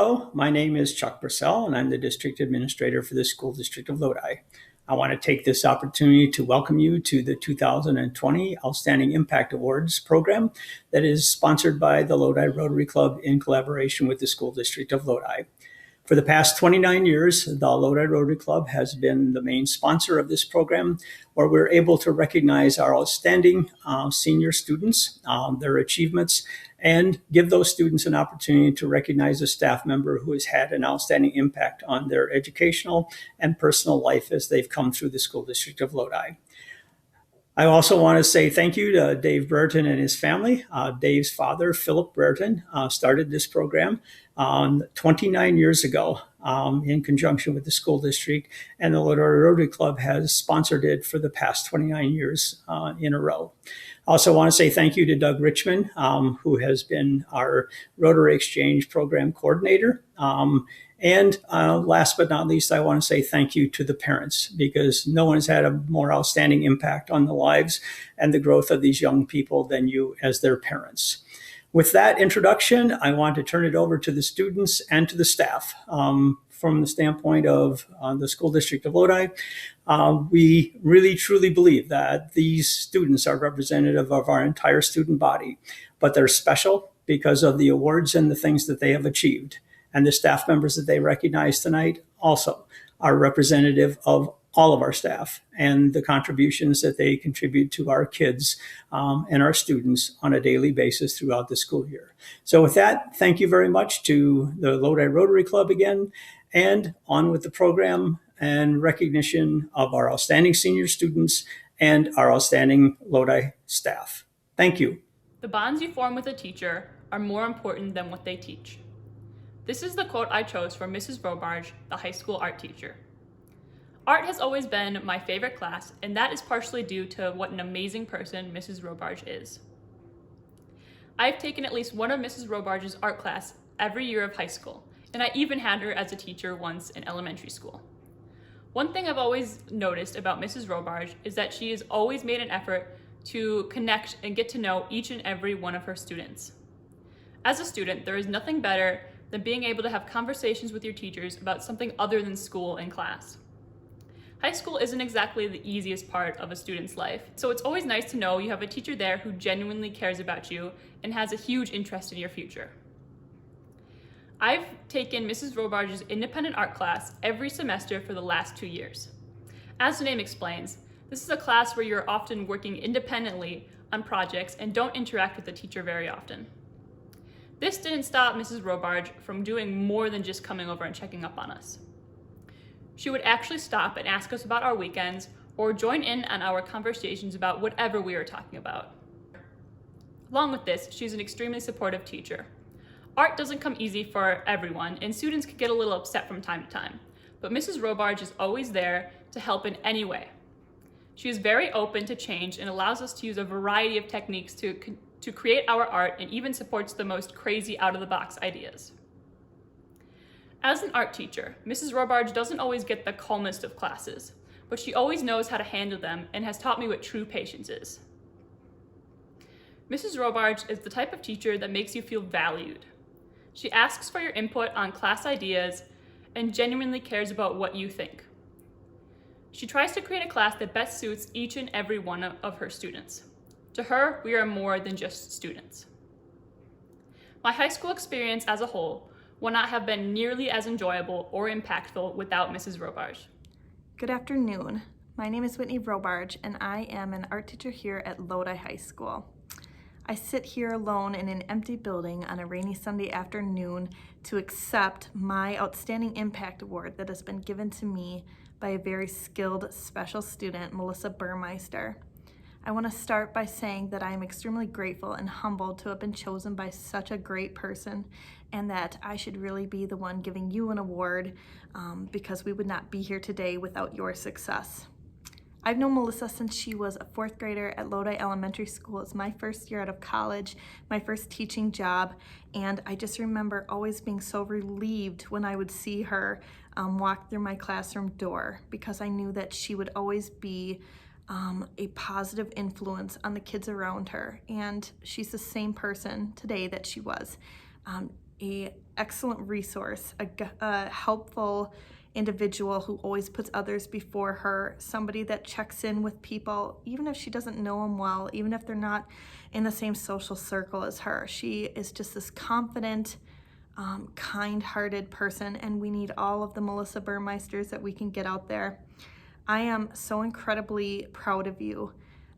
Hello, my name is Chuck Pursell, and I'm the District Administrator for the School District of Lodi. I want to take this opportunity to welcome you to the 2020 Outstanding Impact Awards program that is sponsored by the Lodi Rotary Club in collaboration with the School District of Lodi. For the past 29 years, the Lodi Rotary Club has been the main sponsor of this program, where we're able to recognize our outstanding senior students, their achievements, and give those students an opportunity to recognize a staff member who has had an outstanding impact on their educational and personal life as they've come through the School District of Lodi. I also want to say thank you to Dave Brereton and his family. Dave's father, Philip Brereton, started this program 29 years ago in conjunction with the school district, and the Lodi Rotary Club has sponsored it for the past 29 years in a row. I also want to say thank you to Doug Richmond, who has been our Rotary Exchange Program Coordinator. And last but not least, I want to say thank you to the parents, because no one has had a more outstanding impact on the lives and the growth of these young people than you as their parents. With that introduction, I want to turn it over to the students and to the staff. From the standpoint of the School District of Lodi, we really truly believe that these students are representative of our entire student body, but they're special because of the awards and the things that they have achieved. And the staff members that they recognize tonight also are representative of all of our staff and the contributions that they contribute to our kids and our students on a daily basis throughout the school year. So with that, thank you very much to the Lodi Rotary Club again, and on with the program and recognition of our outstanding senior students and our outstanding Lodi staff. Thank you. The bonds you form with a teacher are more important than what they teach. This is the quote I chose from Mrs. Robarge, the high school art teacher. Art has always been my favorite class, and that is partially due to what an amazing person Mrs. Robarge is. I've taken at least one of Mrs. Robarge's art class every year of high school, and I even had her as a teacher once in elementary school. One thing I've always noticed about Mrs. Robarge is that she has always made an effort to connect and get to know each and every one of her students. As a student, there is nothing better than being able to have conversations with your teachers about something other than school and class. High school isn't exactly the easiest part of a student's life, so it's always nice to know you have a teacher there who genuinely cares about you and has a huge interest in your future. I've taken Mrs. Robarge's independent art class every semester for the last 2 years. As the name explains, this is a class where you're often working independently on projects and don't interact with the teacher very often. This didn't stop Mrs. Robarge from doing more than just coming over and checking up on us. She would actually stop and ask us about our weekends or join in on our conversations about whatever we were talking about. Along with this, she's an extremely supportive teacher. Art doesn't come easy for everyone, and students can get a little upset from time to time, but Mrs. Robarge is always there to help in any way. She is very open to change and allows us to use a variety of techniques to create our art, and even supports the most crazy out-of-the-box ideas. As an art teacher, Mrs. Robarge doesn't always get the calmest of classes, but she always knows how to handle them and has taught me what true patience is. Mrs. Robarge is the type of teacher that makes you feel valued. She asks for your input on class ideas and genuinely cares about what you think. She tries to create a class that best suits each and every one of her students. To her, we are more than just students. My high school experience as a whole would not have been nearly as enjoyable or impactful without Mrs. Robarge. Good afternoon. My name is Whitney Robarge, and I am an art teacher here at Lodi High School. I sit here alone in an empty building on a rainy Sunday afternoon to accept my Outstanding Impact Award that has been given to me by a very skilled special student, Melissa Burmeister. I want to start by saying that I am extremely grateful and humbled to have been chosen by such a great person, and that I should really be the one giving you an award because we would not be here today without your success. I've known Melissa since she was a 4th grader at Lodi Elementary School. It's my first year out of college, my first teaching job, and I just remember always being so relieved when I would see her walk through my classroom door, because I knew that she would always be a positive influence on the kids around her, and she's the same person today that she was. a excellent resource, a helpful individual who always puts others before her, somebody that checks in with people, even if she doesn't know them well, even if they're not in the same social circle as her. She is just this confident, kind-hearted person, and we need all of the Melissa Burmeisters that we can get out there. I am so incredibly proud of you,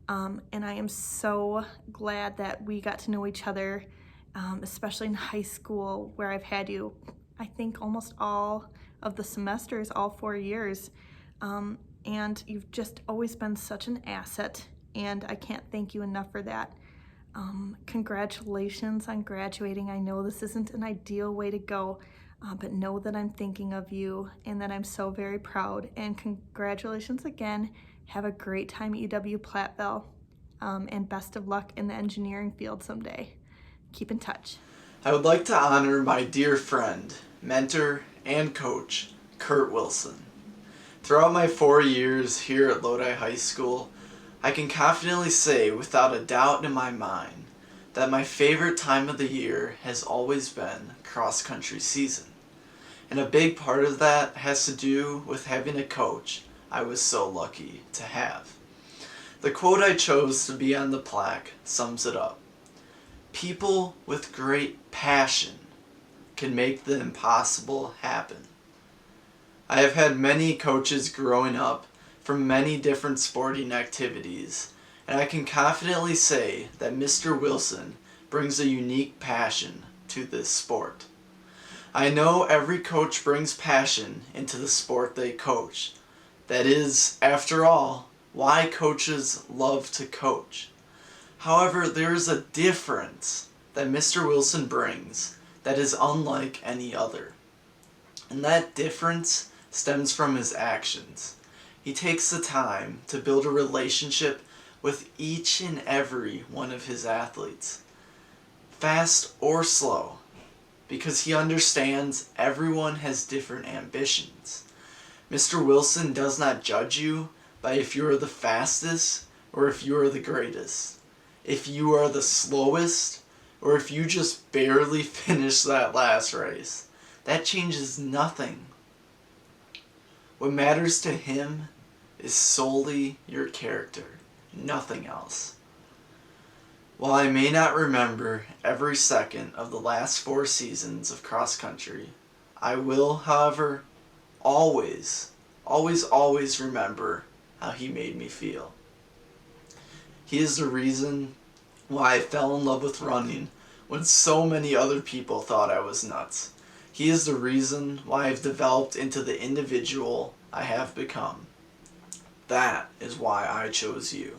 and I am so glad that we got to know each other, especially in high school where I've had you, I think, almost all of the semesters, all 4 years, and you've just always been such an asset, and I can't thank you enough for that. Congratulations on graduating. I know this isn't an ideal way to go, but know that I'm thinking of you and that I'm so very proud, and congratulations again. Have a great time at UW-Platteville, and best of luck in the engineering field someday. Keep in touch. I would like to honor my dear friend, mentor, and coach, Kurt Wilson. Throughout my 4 years here at Lodi High School, I can confidently say without a doubt in my mind that my favorite time of the year has always been cross-country season. And a big part of that has to do with having a coach I was so lucky to have. The quote I chose to be on the plaque sums it up. People with great passion can make the impossible happen. I have had many coaches growing up from many different sporting activities, and I can confidently say that Mr. Wilson brings a unique passion to this sport. I know every coach brings passion into the sport they coach. That is, after all, why coaches love to coach. However, there is a difference that Mr. Wilson brings that is unlike any other. And that difference stems from his actions. He takes the time to build a relationship with each and every one of his athletes, fast or slow, because he understands everyone has different ambitions. Mr. Wilson does not judge you by if you are the fastest or if you are the greatest, if you are the slowest or if you just barely finished that last race. That changes nothing. What matters to him is solely your character, nothing else. While I may not remember every second of the last 4 seasons of cross country, I will, however, always remember how he made me feel. He is the reason why I fell in love with running when so many other people thought I was nuts. He is the reason why I've developed into the individual I have become. That is why I chose you.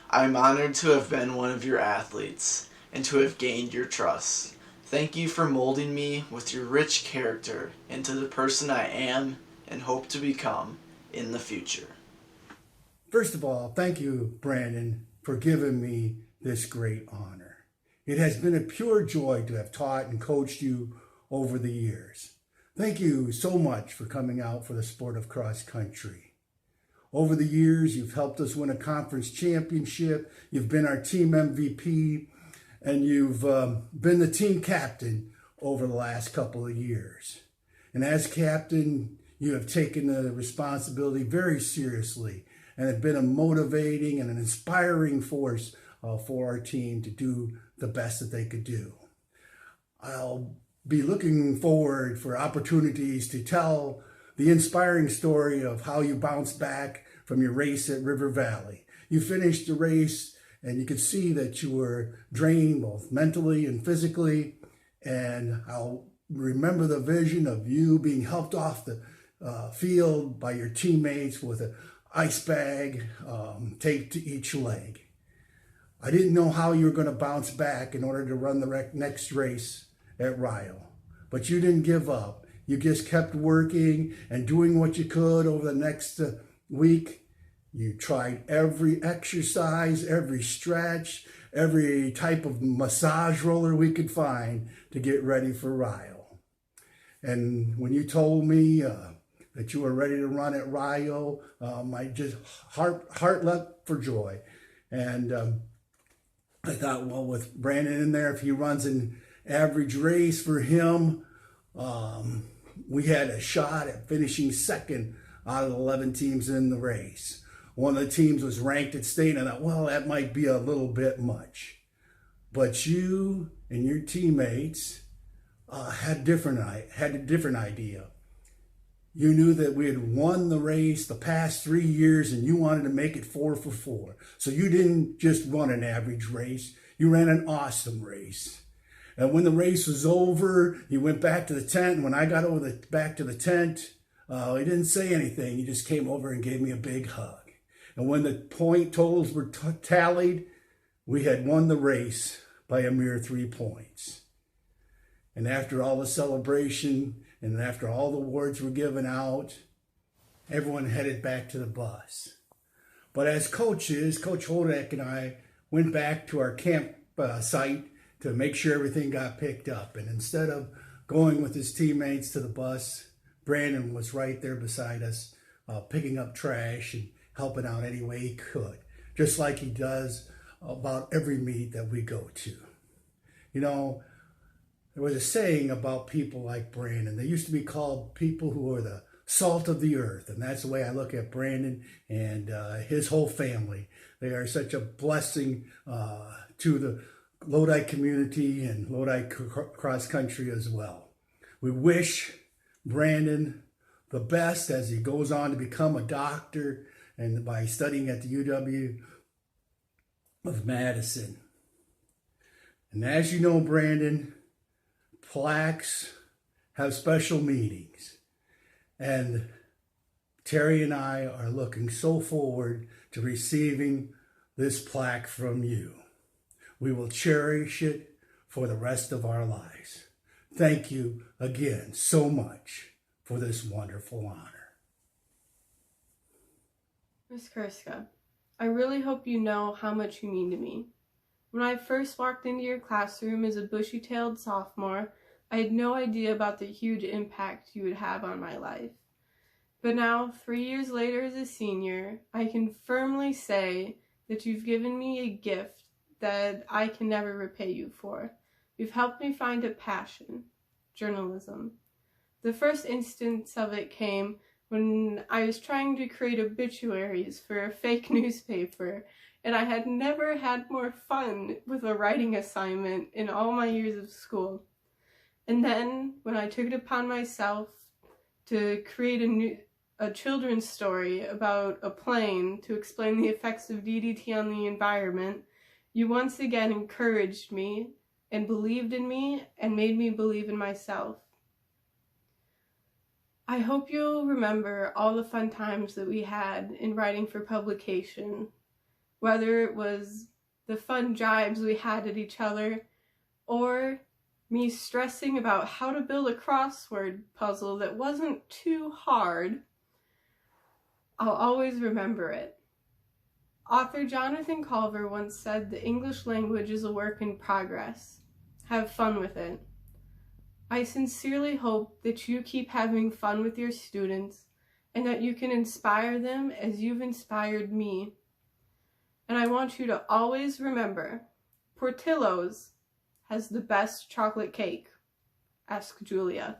I am honored to have been one of your athletes and to have gained your trust. Thank you for molding me with your rich character into the person I am and hope to become in the future. First of all, thank you, Brandon, for giving me this great honor. It has been a pure joy to have taught and coached you over the years. Thank you so much for coming out for the sport of cross country. Over the years, you've helped us win a conference championship, you've been our team MVP, and you've been the team captain over the last couple of years. And as captain, you have taken the responsibility very seriously and have been a motivating and an inspiring force for our team to do the best that they could do. I'll be looking forward for opportunities to tell the inspiring story of how you bounced back from your race at River Valley. You finished the race and you could see that you were drained both mentally and physically. And I'll remember the vision of you being helped off the field by your teammates with an ice bag taped to each leg. I didn't know how you were going to bounce back in order to run the next race at Rio, but you didn't give up. You just kept working and doing what you could over the next week. You tried every exercise, every stretch, every type of massage roller we could find to get ready for Rio. And when you told me that you were ready to run at Rio, my just heart leapt for joy. And I thought, well, with Brandon in there, if he runs in average race for him. We had a shot at finishing second out of the 11 teams in the race. One of the teams was ranked at state, and I thought, well, that might be a little bit much. But you and your teammates had a different idea. You knew that we had won the race the past 3 years, and you wanted to make it 4 for 4. So you didn't just run an average race, you ran an awesome race. And when the race was over, you went back to the tent. And when I got back to the tent, he didn't say anything. He just came over and gave me a big hug. And when the point totals were tallied, we had won the race by a mere 3 points. And after all the celebration and after all the awards were given out, everyone headed back to the bus. But as coaches, Coach Hodak and I went back to our camp site to make sure everything got picked up. And instead of going with his teammates to the bus, Brandon was right there beside us, picking up trash and helping out any way he could, just like he does about every meet that we go to. You know, there was a saying about people like Brandon. They used to be called people who are the salt of the earth, and that's the way I look at Brandon and his whole family. They are such a blessing to the Lodi community and Lodi cross country as well. We wish Brandon the best as he goes on to become a doctor and by studying at the UW of Madison. And as you know, Brandon, plaques have special meanings. And Terry and I are looking so forward to receiving this plaque from you. We will cherish it for the rest of our lives. Thank you again so much for this wonderful honor. Miss Kerska, I really hope you know how much you mean to me. When I first walked into your classroom as a bushy-tailed sophomore, I had no idea about the huge impact you would have on my life. But now, 3 years later as a senior, I can firmly say that you've given me a gift that I can never repay you for. You've helped me find a passion, journalism. The first instance of it came when I was trying to create obituaries for a fake newspaper, and I had never had more fun with a writing assignment in all my years of school. And then, when I took it upon myself to create a children's story about a plane to explain the effects of DDT on the environment, you once again encouraged me and believed in me and made me believe in myself. I hope you'll remember all the fun times that we had in writing for publication, whether it was the fun jibes we had at each other, or me stressing about how to build a crossword puzzle that wasn't too hard. I'll always remember it. Author Jonathan Culver once said the English language is a work in progress. Have fun with it. I sincerely hope that you keep having fun with your students and that you can inspire them as you've inspired me. And I want you to always remember, Portillo's has the best chocolate cake. Ask Julia.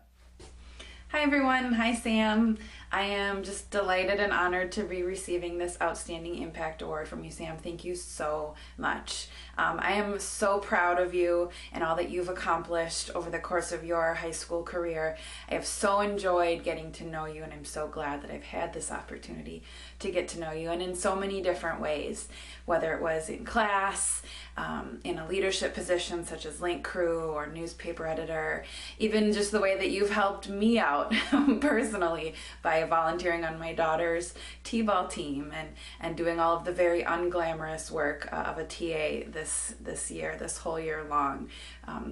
Hi everyone, hi Sam. I am just delighted and honored to be receiving this Outstanding Impact Award from you, Sam. Thank you so much. I am so proud of you and all that you've accomplished over the course of your high school career. I have so enjoyed getting to know you, and I'm so glad that I've had this opportunity to get to know you, and in so many different ways, whether it was in class, in a leadership position such as link crew or newspaper editor, even just the way that you've helped me out personally by volunteering on my daughter's t-ball team and doing all of the very unglamorous work of a TA this whole year long,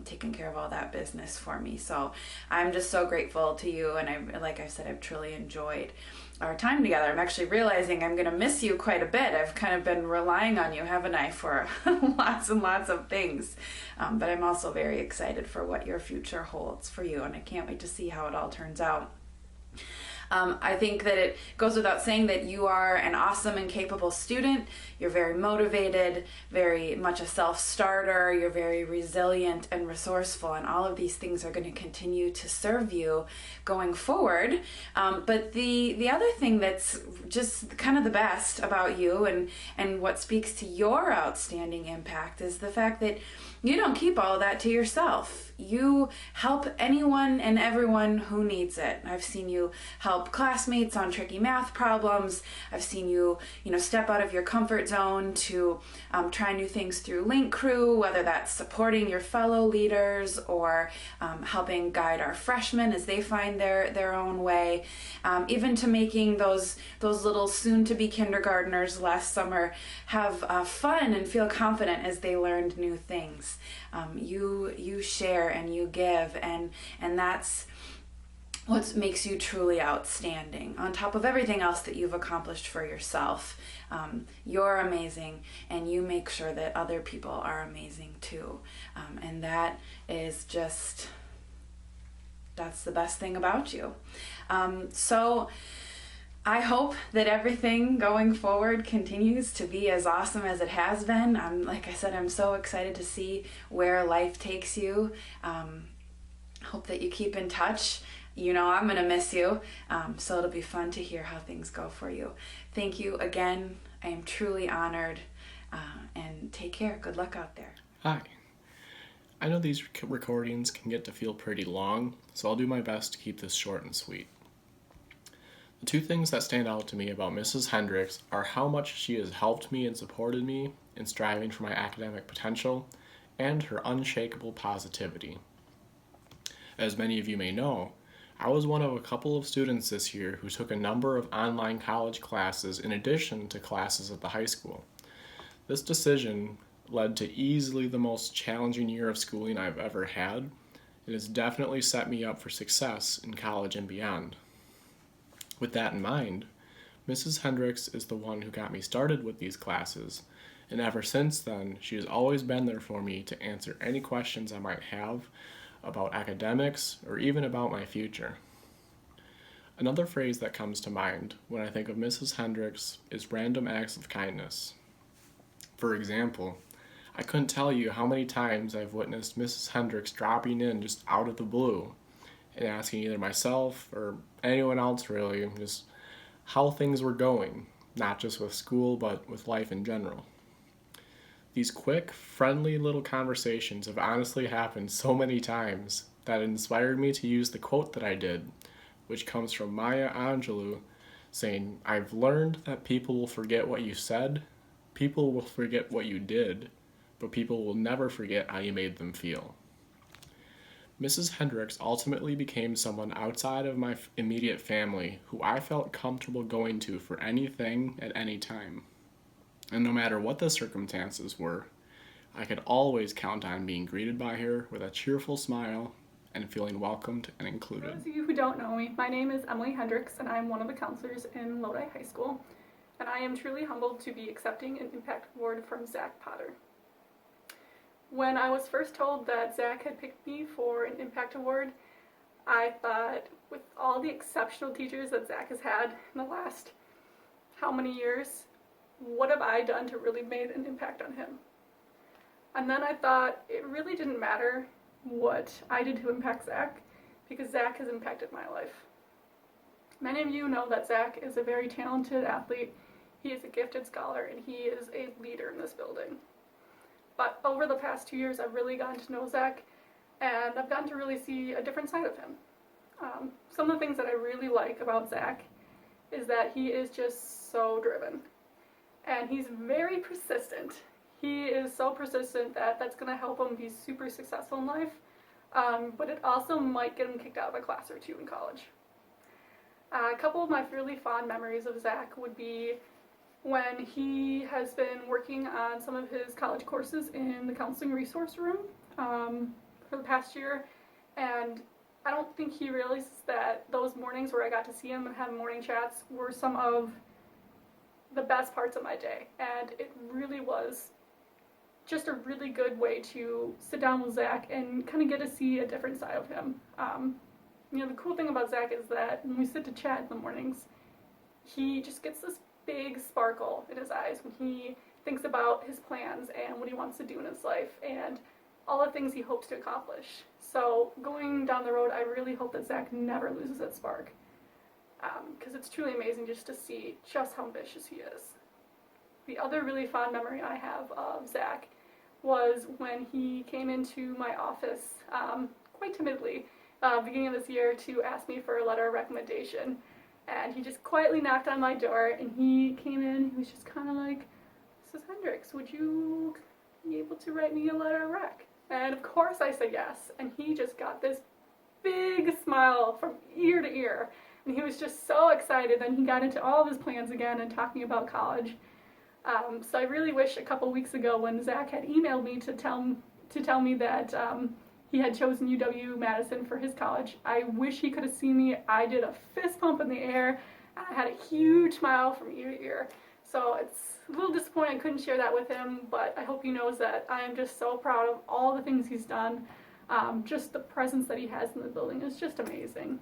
taking care of all that business for me. So I'm just so grateful to you, and like I said, I've truly enjoyed our time together. I'm actually realizing I'm going to miss you quite a bit. I've kind of been relying on you, haven't I, for lots and lots of things. But I'm also very excited for what your future holds for you, and I can't wait to see how it all turns out. I think that it goes without saying that you are an awesome and capable student. You're very motivated, very much a self-starter. You're very resilient and resourceful, and all of these things are going to continue to serve you going forward. But the other thing that's just kind of the best about you and what speaks to your outstanding impact is the fact that you don't keep all of that to yourself. You help anyone and everyone who needs it. I've seen you help classmates on tricky math problems. I've seen you, step out of your comfort zone to try new things through Link Crew, whether that's supporting your fellow leaders or helping guide our freshmen as they find their own way, even to making those little soon-to-be kindergartners last summer have fun and feel confident as they learned new things. You share and you give, and that's what makes you truly outstanding. On top of everything else that you've accomplished for yourself, you're amazing, and you make sure that other people are amazing too. And that is that's the best thing about you. So I hope that everything going forward continues to be as awesome as it has been. Like I said, I'm so excited to see where life takes you. Hope that you keep in touch. I'm going to miss you, so it'll be fun to hear how things go for you. Thank you again. I am truly honored, and take care. Good luck out there. Hi. I know these recordings can get to feel pretty long, so I'll do my best to keep this short and sweet. The two things that stand out to me about Mrs. Hendricks are how much she has helped me and supported me in striving for my academic potential, and her unshakable positivity. As many of you may know, I was one of a couple of students this year who took a number of online college classes in addition to classes at the high school. This decision led to easily the most challenging year of schooling I've ever had. It has definitely set me up for success in college and beyond. With that in mind, Mrs. Hendricks is the one who got me started with these classes, and ever since then, she has always been there for me to answer any questions I might have about academics or even about my future. Another phrase that comes to mind when I think of Mrs. Hendricks is random acts of kindness. For example, I couldn't tell you how many times I've witnessed Mrs. Hendricks dropping in just out of the blue and asking either myself or anyone else really just how things were going, not just with school but with life in general. These quick, friendly little conversations have honestly happened so many times that it inspired me to use the quote that I did, which comes from Maya Angelou, saying, "I've learned that people will forget what you said, people will forget what you did, but people will never forget how you made them feel." Mrs. Hendricks ultimately became someone outside of my immediate family who I felt comfortable going to for anything at any time. And no matter what the circumstances were, I could always count on being greeted by her with a cheerful smile and feeling welcomed and included. For those of you who don't know me, my name is Emily Hendricks, and I am one of the counselors in Lodi High School, and I am truly humbled to be accepting an Impact Award from Zach Potter. When I was first told that Zach had picked me for an Impact Award, I thought, with all the exceptional teachers that Zach has had in the last how many years, what have I done to really make an impact on him? And then I thought it really didn't matter what I did to impact Zach, because Zach has impacted my life. Many of you know that Zach is a very talented athlete, he is a gifted scholar, and he is a leader in this building. But over the past 2 years, I've really gotten to know Zach, and I've gotten to really see a different side of him. Some of the things that I really like about Zach is that he is just so driven, and he's very persistent. He is so persistent that that's going to help him be super successful in life, but it also might get him kicked out of a class or two in college. A couple of my really fond memories of Zach would be when he has been working on some of his college courses in the counseling resource room for the past year, and I don't think he realizes that those mornings where I got to see him and have morning chats were some of the best parts of my day, and it really was just a really good way to sit down with Zach and kind of get to see a different side of him. the cool thing about Zach is that when we sit to chat in the mornings, he just gets this big sparkle in his eyes when he thinks about his plans and what he wants to do in his life and all the things he hopes to accomplish. So going down the road, I really hope that Zach never loses that spark, because it's truly amazing just to see just how ambitious he is. The other really fond memory I have of Zach was when he came into my office quite timidly beginning of this year to ask me for a letter of recommendation. And he just quietly knocked on my door, and he came in, he was just kind of like, Mrs. Hendricks, would you be able to write me a letter of rec? And of course I said yes, and he just got this big smile from ear to ear. And he was just so excited. Then he got into all of his plans again and talking about college. So I really wish a couple weeks ago when Zach had emailed me to tell me that he had chosen UW-Madison for his college, I wish he could have seen me. I did a fist pump in the air. I had a huge smile from ear to ear. So it's a little disappointing I couldn't share that with him, but I hope he knows that I am just so proud of all the things he's done. Just the presence that he has in the building is just amazing.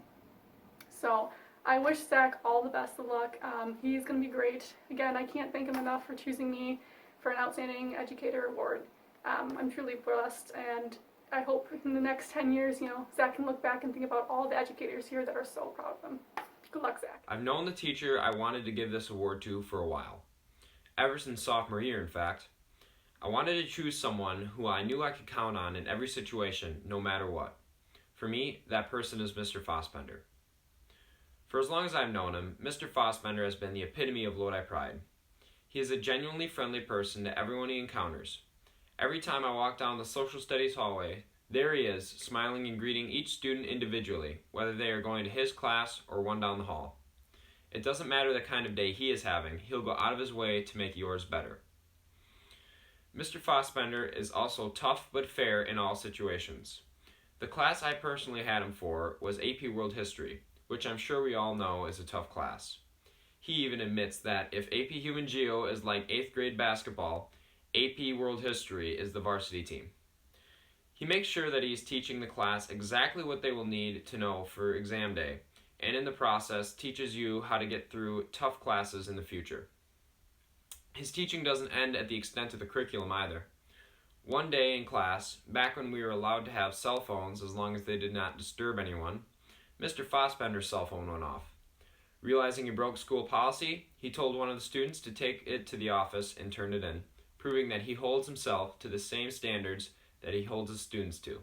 So I wish Zach all the best of luck. He's going to be great. Again, I can't thank him enough for choosing me for an Outstanding Educator Award. I'm truly blessed, and I hope in the next 10 years, Zach can look back and think about all the educators here that are so proud of him. Good luck, Zach. I've known the teacher I wanted to give this award to for a while. Ever since sophomore year, in fact. I wanted to choose someone who I knew I could count on in every situation, no matter what. For me, that person is Mr. Fassbender. For as long as I've known him, Mr. Fassbender has been the epitome of Lodi pride. He is a genuinely friendly person to everyone he encounters. Every time I walk down the social studies hallway, there he is, smiling and greeting each student individually, whether they are going to his class or one down the hall. It doesn't matter the kind of day he is having, he'll go out of his way to make yours better. Mr. Fassbender is also tough but fair in all situations. The class I personally had him for was AP World History, which I'm sure we all know is a tough class. He even admits that if AP Human Geo is like 8th grade basketball, AP World History is the varsity team. He makes sure that he is teaching the class exactly what they will need to know for exam day, and in the process teaches you how to get through tough classes in the future. His teaching doesn't end at the extent of the curriculum either. One day in class, back when we were allowed to have cell phones as long as they did not disturb anyone, Mr. Fassbender's cell phone went off. Realizing he broke school policy, he told one of the students to take it to the office and turn it in, proving that he holds himself to the same standards that he holds his students to.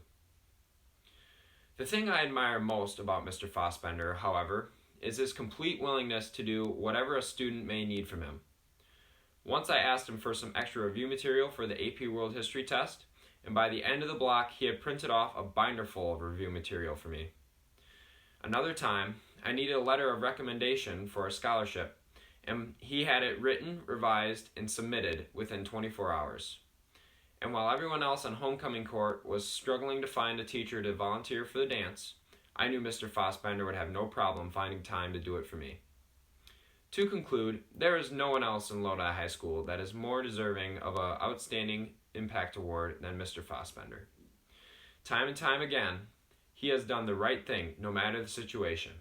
The thing I admire most about Mr. Fassbender, however, is his complete willingness to do whatever a student may need from him. Once I asked him for some extra review material for the AP World History test, and by the end of the block he had printed off a binder full of review material for me. Another time, I needed a letter of recommendation for a scholarship, and he had it written, revised, and submitted within 24 hours. And while everyone else on homecoming court was struggling to find a teacher to volunteer for the dance, I knew Mr. Fassbender would have no problem finding time to do it for me. To conclude, there is no one else in Lodi High School that is more deserving of an Outstanding Impact Award than Mr. Fassbender. Time and time again, he has done the right thing no matter the situation.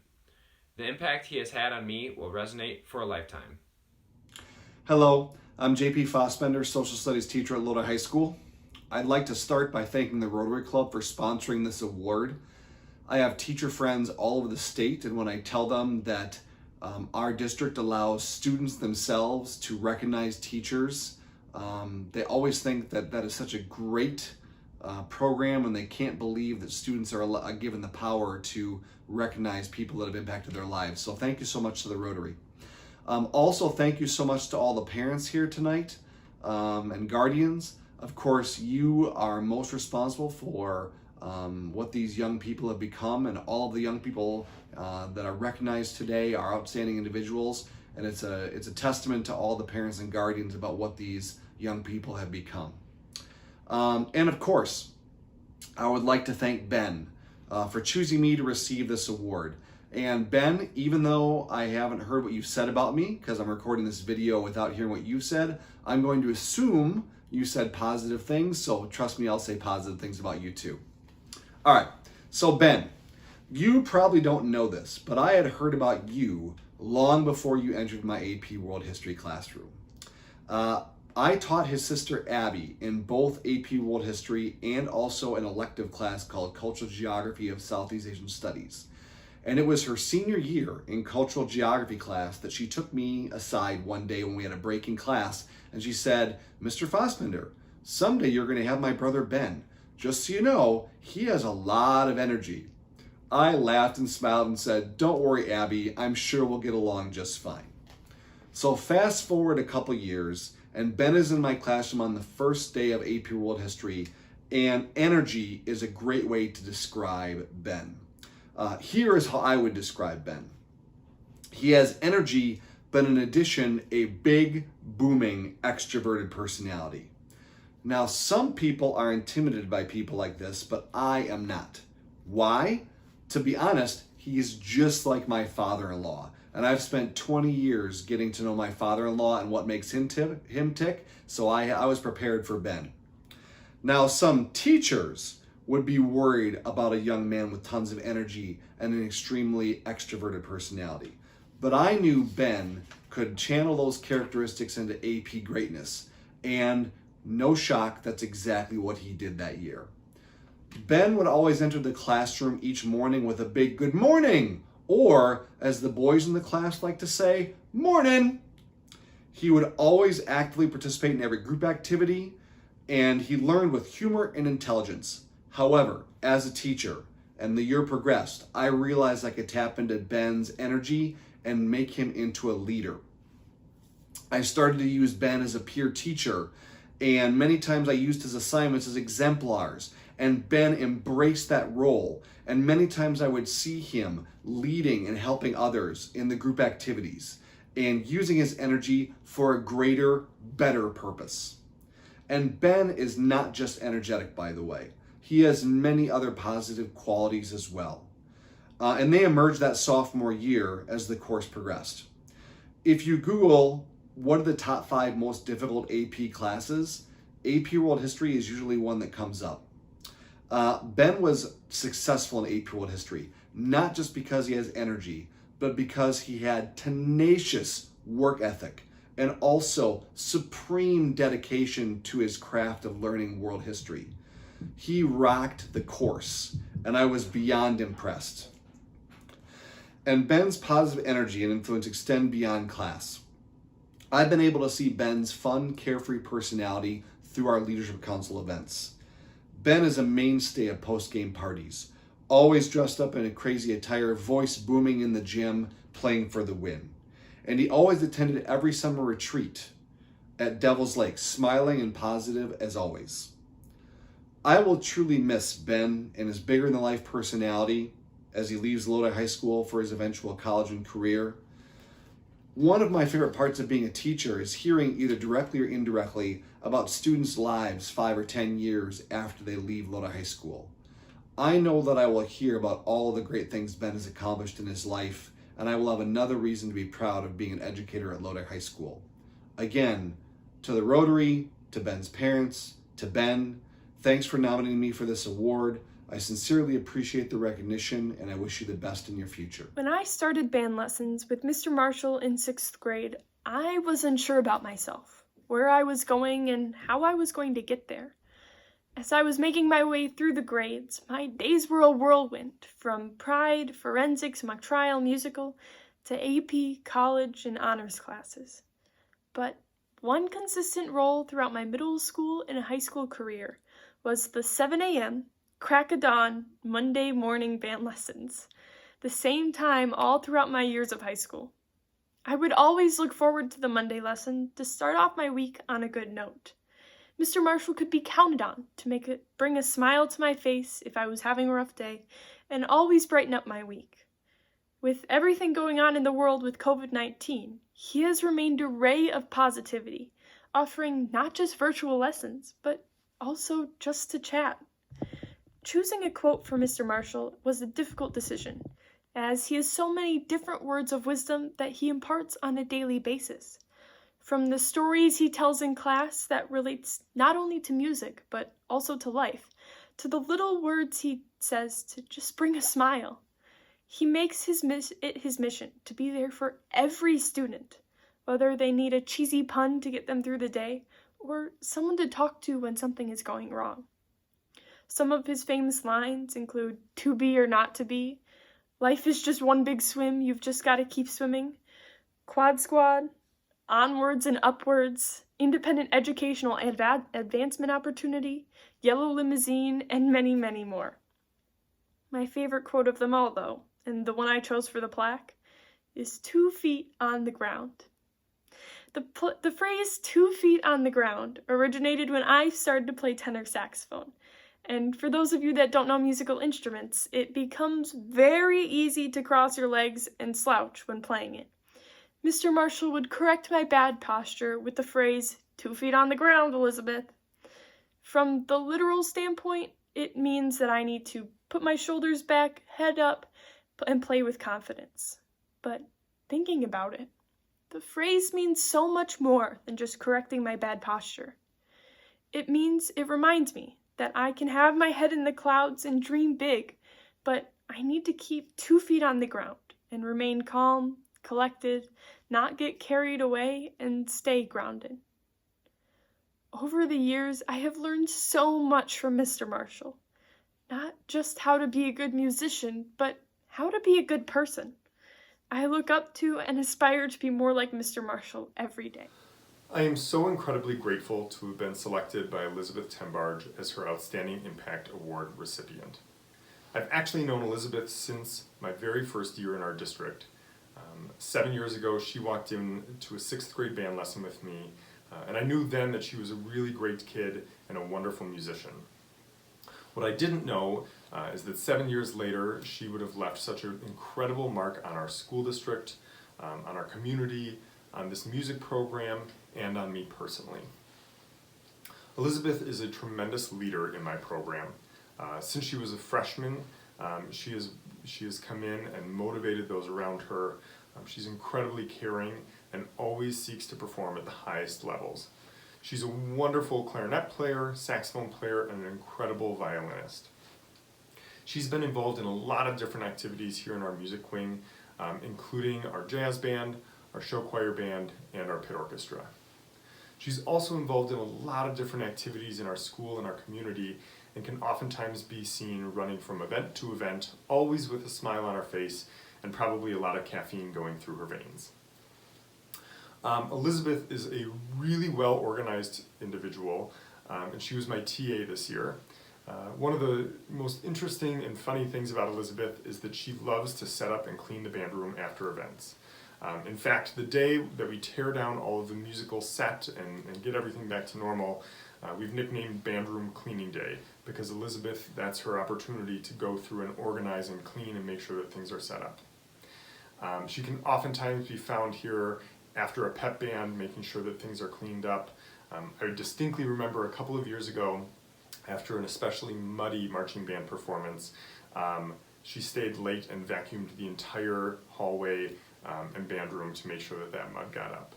The impact he has had on me will resonate for a lifetime. Hello, I'm JP Fassbender, Social Studies teacher at Lodi High School. I'd like to start by thanking the Rotary Club for sponsoring this award. I have teacher friends all over the state, and when I tell them that our district allows students themselves to recognize teachers, they always think that that is such a great program, and they can't believe that students are given the power to recognize people that have impacted their lives. So thank you so much to the Rotary. Also, thank you so much to all the parents here tonight and guardians. Of course, you are most responsible for what these young people have become, and all of the young people that are recognized today are outstanding individuals, and it's a testament to all the parents and guardians about what these young people have become. And of course, I would like to thank Ben for choosing me to receive this award. And Ben, even though I haven't heard what you've said about me, because I'm recording this video without hearing what you've said, I'm going to assume you said positive things, so trust me, I'll say positive things about you too. All right, so Ben, You probably don't know this, but I had heard about you long before you entered my AP World History classroom. I taught his sister Abby in both AP World History and also an elective class called Cultural Geography of Southeast Asian Studies. And it was her senior year in Cultural Geography class that she took me aside one day when we had a break in class, and she said, "Mr. Fassbender, someday you're going to have my brother Ben. Just so you know, he has a lot of energy." I laughed and smiled and said, "Don't worry, Abby, I'm sure we'll get along just fine." So fast forward a couple years, and Ben is in my classroom on the first day of AP World History, and energy is a great way to describe Ben. Here is how I would describe Ben. He has energy, but in addition, a big, booming, extroverted personality. Now, some people are intimidated by people like this, but I am not. Why? To be honest, he is just like my father-in-law. And I've spent 20 years getting to know my father-in-law and what makes him tick, so I was prepared for Ben. Now, some teachers would be worried about a young man with tons of energy and an extremely extroverted personality. But I knew Ben could channel those characteristics into AP greatness, and no shock, that's exactly what he did that year. Ben would always enter the classroom each morning with a big "good morning," or, as the boys in the class like to say, "morning." He would always actively participate in every group activity, and he learned with humor and intelligence. However, as a teacher, and the year progressed, I realized I could tap into Ben's energy and make him into a leader. I started to use Ben as a peer teacher, and many times I used his assignments as exemplars, and Ben embraced that role. And many times I would see him leading and helping others in the group activities and using his energy for a greater, better purpose. And Ben is not just energetic, by the way. He has many other positive qualities as well. And they emerged that sophomore year as the course progressed. If you Google what are the top 5 most difficult AP classes, AP World History is usually one that comes up. Ben was successful in AP World History, not just because he has energy, but because he had tenacious work ethic and also supreme dedication to his craft of learning world history. He rocked the course, and I was beyond impressed. And Ben's positive energy and influence extend beyond class. I've been able to see Ben's fun, carefree personality through our Leadership Council events. Ben is a mainstay of post-game parties, always dressed up in a crazy attire, voice booming in the gym, playing for the win. And he always attended every summer retreat at Devil's Lake, smiling and positive as always. I will truly miss Ben and his bigger-than-life personality as he leaves Lodi High School for his eventual college and career. One of my favorite parts of being a teacher is hearing either directly or indirectly about students' lives 5 or 10 years after they leave Lodi High School. I know that I will hear about all the great things Ben has accomplished in his life, and I will have another reason to be proud of being an educator at Lodi High School. Again, to the Rotary, to Ben's parents, to Ben, thanks for nominating me for this award. I sincerely appreciate the recognition, and I wish you the best in your future. When I started band lessons with Mr. Marshall in 6th grade, I was unsure about myself, where I was going, and how I was going to get there. As I was making my way through the grades, my days were a whirlwind, from Pride, Forensics, Mock Trial, Musical, to AP, college, and honors classes. But one consistent role throughout my middle school and high school career was the 7 a.m., crack of dawn, Monday morning band lessons, the same time all throughout my years of high school. I would always look forward to the Monday lesson to start off my week on a good note. Mr. Marshall could be counted on to bring a smile to my face if I was having a rough day, and always brighten up my week. With everything going on in the world with COVID-19, he has remained a ray of positivity, offering not just virtual lessons, but also just to chat. Choosing a quote for Mr. Marshall was a difficult decision, as he has so many different words of wisdom that he imparts on a daily basis. From the stories he tells in class that relates not only to music, but also to life, to the little words he says to just bring a smile. He makes it his mission to be there for every student, whether they need a cheesy pun to get them through the day or someone to talk to when something is going wrong. Some of his famous lines include "to be or not to be," "life is just one big swim, you've just got to keep swimming," "quad squad," "onwards and upwards," "independent educational advancement opportunity," "yellow limousine," and many, many more. My favorite quote of them all, though, and the one I chose for the plaque, is 2 feet on the ground. The phrase 2 feet on the ground originated when I started to play tenor saxophone. And for those of you that don't know musical instruments, it becomes very easy to cross your legs and slouch when playing it. Mr. Marshall would correct my bad posture with the phrase, 2 feet on the ground, Elizabeth. From the literal standpoint, it means that I need to put my shoulders back, head up, and play with confidence. But thinking about it, the phrase means so much more than just correcting my bad posture. It reminds me that I can have my head in the clouds and dream big, but I need to keep 2 feet on the ground and remain calm, collected, not get carried away, and stay grounded. Over the years, I have learned so much from Mr. Marshall. Not just how to be a good musician, but how to be a good person. I look up to and aspire to be more like Mr. Marshall every day. I am so incredibly grateful to have been selected by Elizabeth TenBarge as her Outstanding Impact Award recipient. I've actually known Elizabeth since my very first year in our district. 7 years ago, she walked into a 6th grade band lesson with me, and I knew then that she was a really great kid and a wonderful musician. What I didn't know is that 7 years later, she would have left such an incredible mark on our school district, on our community, on this music program, and on me personally. Elizabeth is a tremendous leader in my program. Since she was a freshman, she has come in and motivated those around her. She's incredibly caring and always seeks to perform at the highest levels. She's a wonderful clarinet player, saxophone player, and an incredible violinist. She's been involved in a lot of different activities here in our music wing, including our jazz band, our show choir band, and our pit orchestra. She's also involved in a lot of different activities in our school and our community, and can oftentimes be seen running from event to event, always with a smile on her face and probably a lot of caffeine going through her veins. Elizabeth is a really well-organized individual, and she was my TA this year. One of the most interesting and funny things about Elizabeth is that she loves to set up and clean the band room after events. In fact, the day that we tear down all of the musical set and get everything back to normal, we've nicknamed Band Room Cleaning Day, because Elizabeth, that's her opportunity to go through and organize and clean and make sure that things are set up. She can oftentimes be found here after a pep band, making sure that things are cleaned up. I distinctly remember a couple of years ago, after an especially muddy marching band performance, she stayed late and vacuumed the entire hallway and band room to make sure that that mud got up.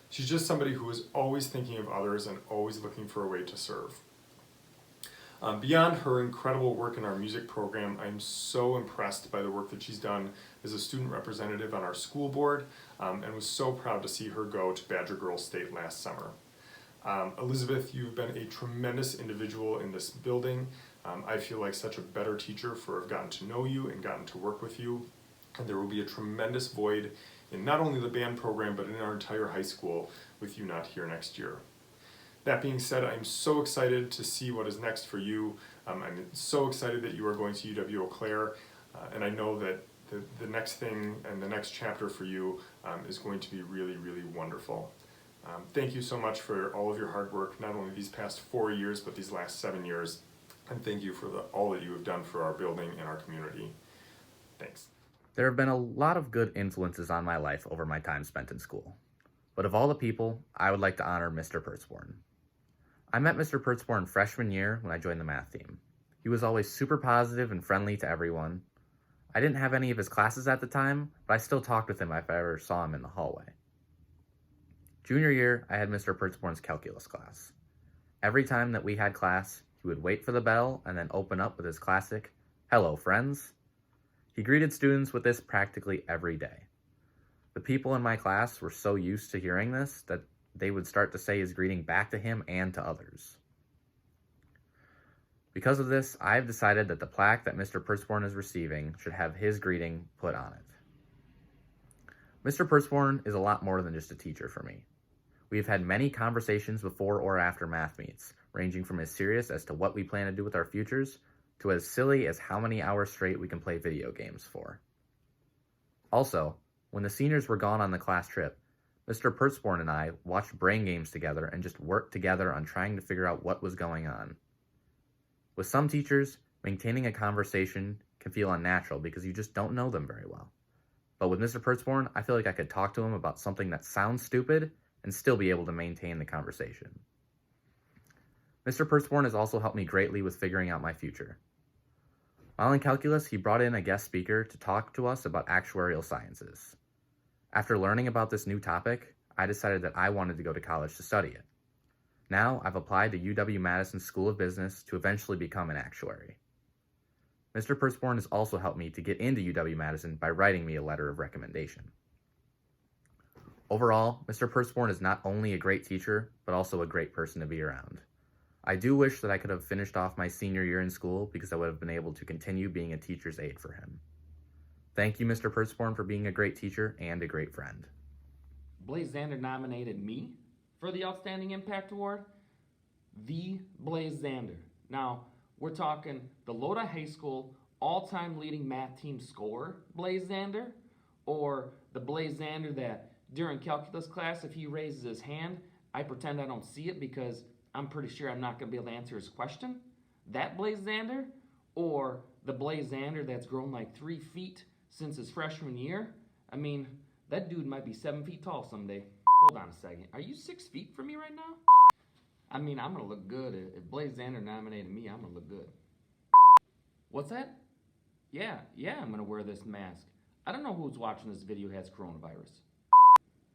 She's just somebody who is always thinking of others and always looking for a way to serve. Beyond her incredible work in our music program, I'm so impressed by the work that she's done as a student representative on our school board, and was so proud to see her go to Badger Girls State last summer. Elizabeth, you've been a tremendous individual in this building. I feel like such a better teacher for have gotten to know you and gotten to work with you. And there will be a tremendous void in not only the band program, but in our entire high school with you not here next year. That being said, I'm so excited to see what is next for you. I'm so excited that you are going to UW Eau Claire, and I know that the next thing and the next chapter for you is going to be really, really wonderful. Thank you so much for all of your hard work, not only these past 4 years, but these last 7 years. And thank you for all that you have done for our building and our community. Thanks. There have been a lot of good influences on my life over my time spent in school. But of all the people, I would like to honor Mr. Pertzborn. I met Mr. Pertzborn freshman year when I joined the math team. He was always super positive and friendly to everyone. I didn't have any of his classes at the time, but I still talked with him if I ever saw him in the hallway. Junior year, I had Mr. Pertzborn's calculus class. Every time that we had class, he would wait for the bell and then open up with his classic, "Hello, friends." He greeted students with this practically every day. The people in my class were so used to hearing this that they would start to say his greeting back to him and to others. Because of this, I've decided that the plaque that Mr. Pertzborn is receiving should have his greeting put on it. Mr. Pertzborn is a lot more than just a teacher for me. We've had many conversations before or after math meets, ranging from as serious as to what we plan to do with our futures, to as silly as how many hours straight we can play video games for. Also, when the seniors were gone on the class trip, Mr. Pertzborn and I watched brain games together and just worked together on trying to figure out what was going on. With some teachers, maintaining a conversation can feel unnatural because you just don't know them very well. But with Mr. Pertzborn, I feel like I could talk to him about something that sounds stupid and still be able to maintain the conversation. Mr. Pertzborn has also helped me greatly with figuring out my future. While in calculus, he brought in a guest speaker to talk to us about actuarial sciences. After learning about this new topic, I decided that I wanted to go to college to study it. Now, I've applied to UW-Madison School of Business to eventually become an actuary. Mr. Pertzborn has also helped me to get into UW-Madison by writing me a letter of recommendation. Overall, Mr. Pertzborn is not only a great teacher, but also a great person to be around. I do wish that I could have finished off my senior year in school because I would have been able to continue being a teacher's aide for him. Thank you, Mr. Pertzborn, for being a great teacher and a great friend. Blaise Zander nominated me for the Outstanding Impact Award. The Blaise Zander. Now, we're talking the Lodi High School all-time leading math team scorer, Blaise Zander, or the Blaise Zander that during calculus class, if he raises his hand, I pretend I don't see it because I'm pretty sure I'm not going to be able to answer his question. That Blaise Zander, or the Blaise Zander that's grown like 3 feet since his freshman year. I mean, that dude might be 7 feet tall someday. Hold on a second. Are you 6 feet from me right now? I mean, I'm going to look good. If Blaise Zander nominated me, I'm going to look good. What's that? Yeah, I'm going to wear this mask. I don't know who's watching this video has coronavirus.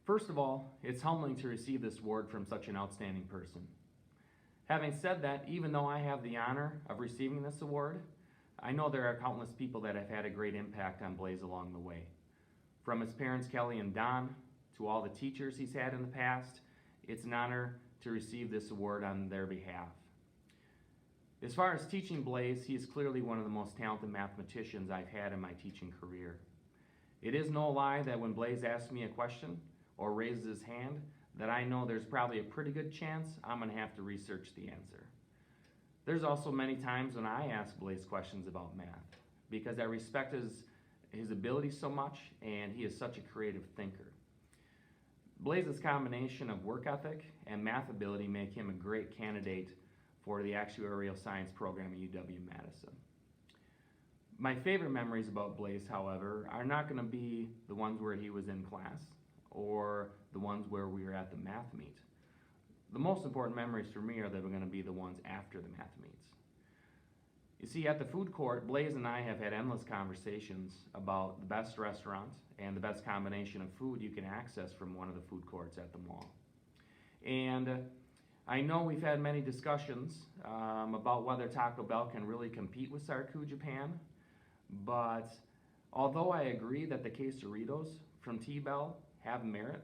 First of all, it's humbling to receive this award from such an outstanding person. Having said that, even though I have the honor of receiving this award, I know there are countless people that have had a great impact on Blaise along the way. From his parents, Kelly and Don, to all the teachers he's had in the past, it's an honor to receive this award on their behalf. As far as teaching Blaise, he is clearly one of the most talented mathematicians I've had in my teaching career. It is no lie that when Blaise asks me a question or raises his hand, that I know there's probably a pretty good chance I'm going to have to research the answer. There's also many times when I ask Blaise questions about math because I respect his ability so much and he is such a creative thinker. Blaise's combination of work ethic and math ability make him a great candidate for the actuarial science program at UW-Madison. My favorite memories about Blaise, however, are not going to be the ones where he was in class or the ones where we were at the math meet. The most important memories for me are going to be the ones after the math meets. You see, at the food court, Blaise and I have had endless conversations about the best restaurant and the best combination of food you can access from one of the food courts at the mall. And I know we've had many discussions about whether Taco Bell can really compete with Sarku Japan, but although I agree that the quesadillas from T-Bell have merit,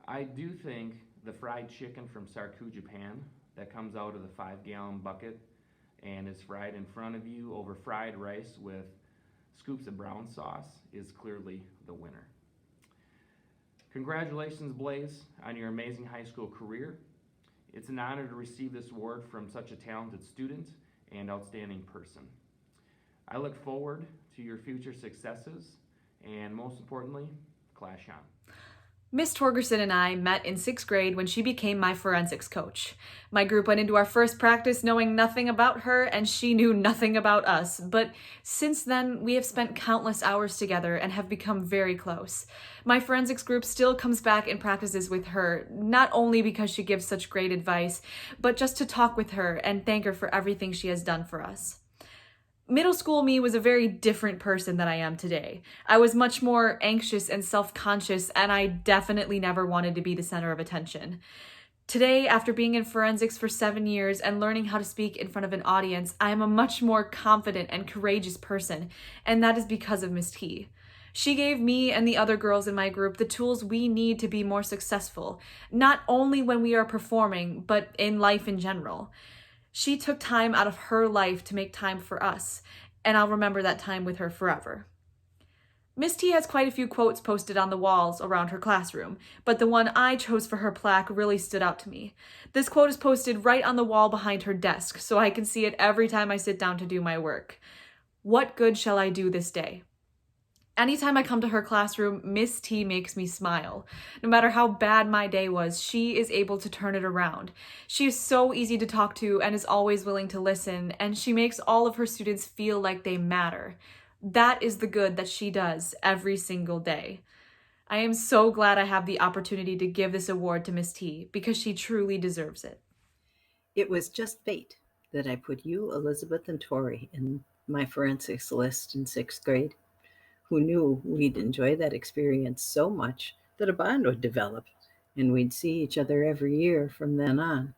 I do think the fried chicken from Sarku Japan that comes out of the 5-gallon bucket and is fried in front of you over fried rice with scoops of brown sauce is clearly the winner. Congratulations, Blaise, on your amazing high school career. It's an honor to receive this award from such a talented student and outstanding person. I look forward to your future successes and, most importantly, class on. Miss Torgerson and I met in 6th grade when she became my forensics coach. My group went into our first practice knowing nothing about her, and she knew nothing about us. But since then, we have spent countless hours together and have become very close. My forensics group still comes back and practices with her, not only because she gives such great advice, but just to talk with her and thank her for everything she has done for us. Middle school me was a very different person than I am today. I was much more anxious and self-conscious, and I definitely never wanted to be the center of attention. Today, after being in forensics for 7 years and learning how to speak in front of an audience, I am a much more confident and courageous person, and that is because of Miss T. She gave me and the other girls in my group the tools we need to be more successful, not only when we are performing, but in life in general. She took time out of her life to make time for us, and I'll remember that time with her forever. Miss T has quite a few quotes posted on the walls around her classroom, but the one I chose for her plaque really stood out to me. This quote is posted right on the wall behind her desk, so I can see it every time I sit down to do my work. What good shall I do this day? Anytime I come to her classroom, Miss T makes me smile. No matter how bad my day was, she is able to turn it around. She is so easy to talk to and is always willing to listen, and she makes all of her students feel like they matter. That is the good that she does every single day. I am so glad I have the opportunity to give this award to Miss T because she truly deserves it. It was just fate that I put you, Elizabeth, and Tori in my forensics list in 6th grade. Who knew we'd enjoy that experience so much that a bond would develop and we'd see each other every year from then on.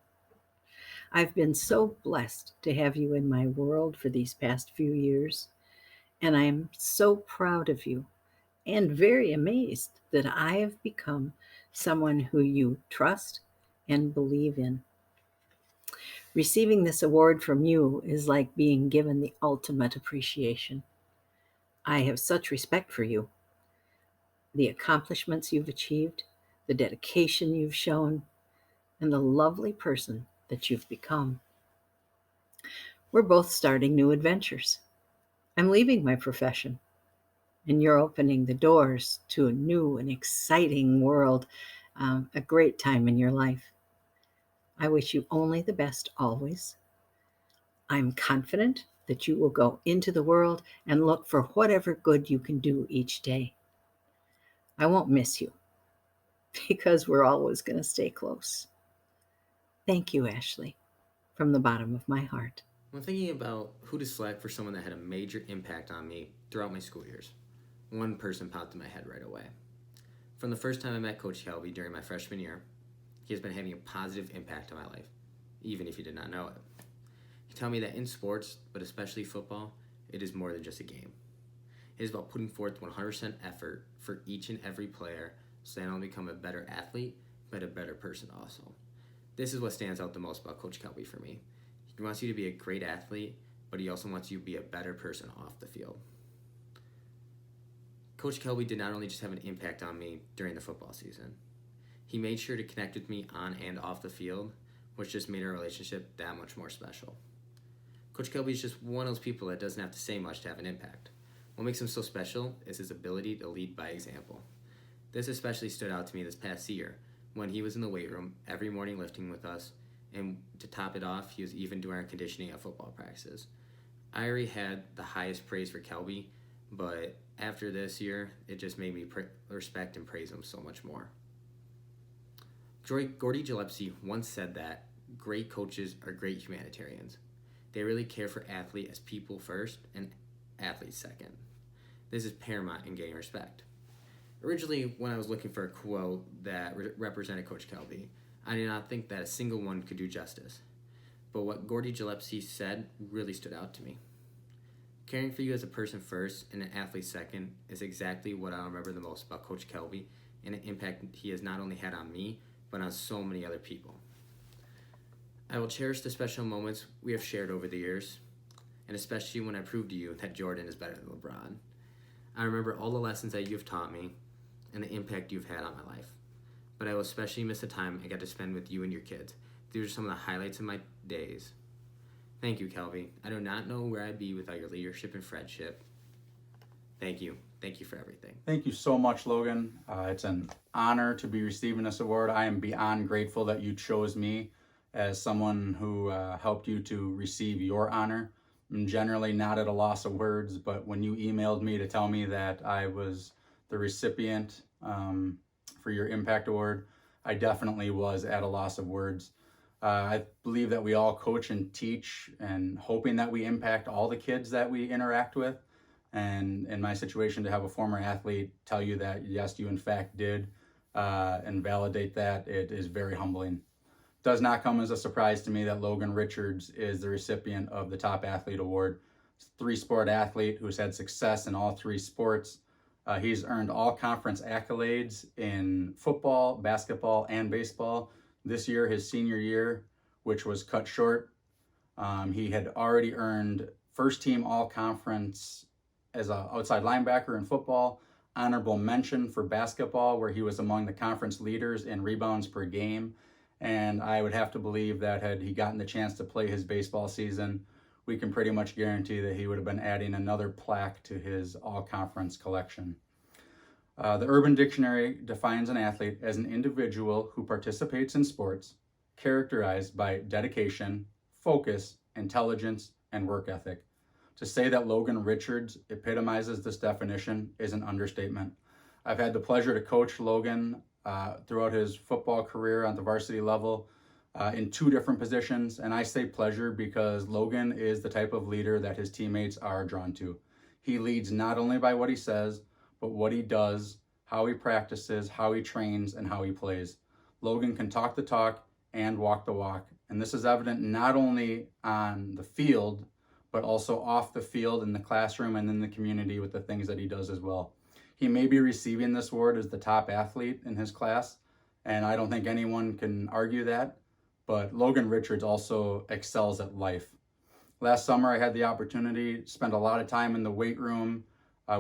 I've been so blessed to have you in my world for these past few years, and I'm so proud of you and very amazed that I have become someone who you trust and believe in. Receiving this award from you is like being given the ultimate appreciation. I have such respect for you, the accomplishments you've achieved, the dedication you've shown, and the lovely person that you've become. We're both starting new adventures. I'm leaving my profession, and you're opening the doors to a new and exciting world, a great time in your life. I wish you only the best always. I'm confident that you will go into the world and look for whatever good you can do each day. I won't miss you because we're always going to stay close. Thank you, Ashley, from the bottom of my heart. When thinking about who to select for someone that had a major impact on me throughout my school years, one person popped in my head right away. From the first time I met Coach Kelby during my freshman year, he has been having a positive impact on my life, even if you did not know it. He told me that in sports, but especially football, it is more than just a game. It is about putting forth 100% effort for each and every player so they not only become a better athlete, but a better person also. This is what stands out the most about Coach Kelby for me. He wants you to be a great athlete, but he also wants you to be a better person off the field. Coach Kelby did not only just have an impact on me during the football season. He made sure to connect with me on and off the field, which just made our relationship that much more special. Coach Kelby is just one of those people that doesn't have to say much to have an impact. What makes him so special is his ability to lead by example. This especially stood out to me this past year when he was in the weight room every morning lifting with us, and to top it off, he was even doing our conditioning at football practices. I already had the highest praise for Kelby, but after this year, it just made me respect and praise him so much more. Gordy Gillespie once said that great coaches are great humanitarians. They really care for athletes as people first and athletes second. This is paramount in getting respect. Originally, when I was looking for a quote that represented Coach Kelby, I did not think that a single one could do justice. But what Gordy Gillespie said really stood out to me. Caring for you as a person first and an athlete second is exactly what I remember the most about Coach Kelby and the impact he has not only had on me, but on so many other people. I will cherish the special moments we have shared over the years, and especially when I proved to you that Jordan is better than LeBron. I remember all the lessons that you've taught me and the impact you've had on my life. But I will especially miss the time I got to spend with you and your kids. These are some of the highlights of my days. Thank you, Kelby. I do not know where I'd be without your leadership and friendship. Thank you. Thank you for everything. Thank you so much, Logan. It's an honor to be receiving this award. I am beyond grateful that you chose me as someone who helped you to receive your honor. I'm generally not at a loss of words, but when you emailed me to tell me that I was the recipient for your Impact Award, I definitely was at a loss of words. I believe that we all coach and teach and hoping that we impact all the kids that we interact with. And in my situation, to have a former athlete tell you that, yes, you in fact did, and validate that, it is very humbling. does not come as a surprise to me that Logan Richards is the recipient of the Top Athlete Award. Three-sport athlete who's had success in all three sports. He's earned all conference accolades in football, basketball, and baseball. This year, his senior year, which was cut short, he had already earned first team all-conference as an outside linebacker in football, honorable mention for basketball, where he was among the conference leaders in rebounds per game. And I would have to believe that had he gotten the chance to play his baseball season, we can pretty much guarantee that he would have been adding another plaque to his all-conference collection. The Urban Dictionary defines an athlete as an individual who participates in sports characterized by dedication, focus, intelligence, and work ethic. To say that Logan Richards epitomizes this definition is an understatement. I've had the pleasure to coach Logan throughout his football career on the varsity level in two different positions, and I say pleasure because Logan is the type of leader that his teammates are drawn to. He leads not only by what he says, but what he does, how he practices, how he trains, and how he plays. Logan can talk the talk and walk the walk, and this is evident not only on the field, but also off the field in the classroom and in the community with the things that he does as well. He may be receiving this award as the top athlete in his class, and I don't think anyone can argue that, but Logan Richards also excels at life. Last summer, I had the opportunity to spend a lot of time in the weight room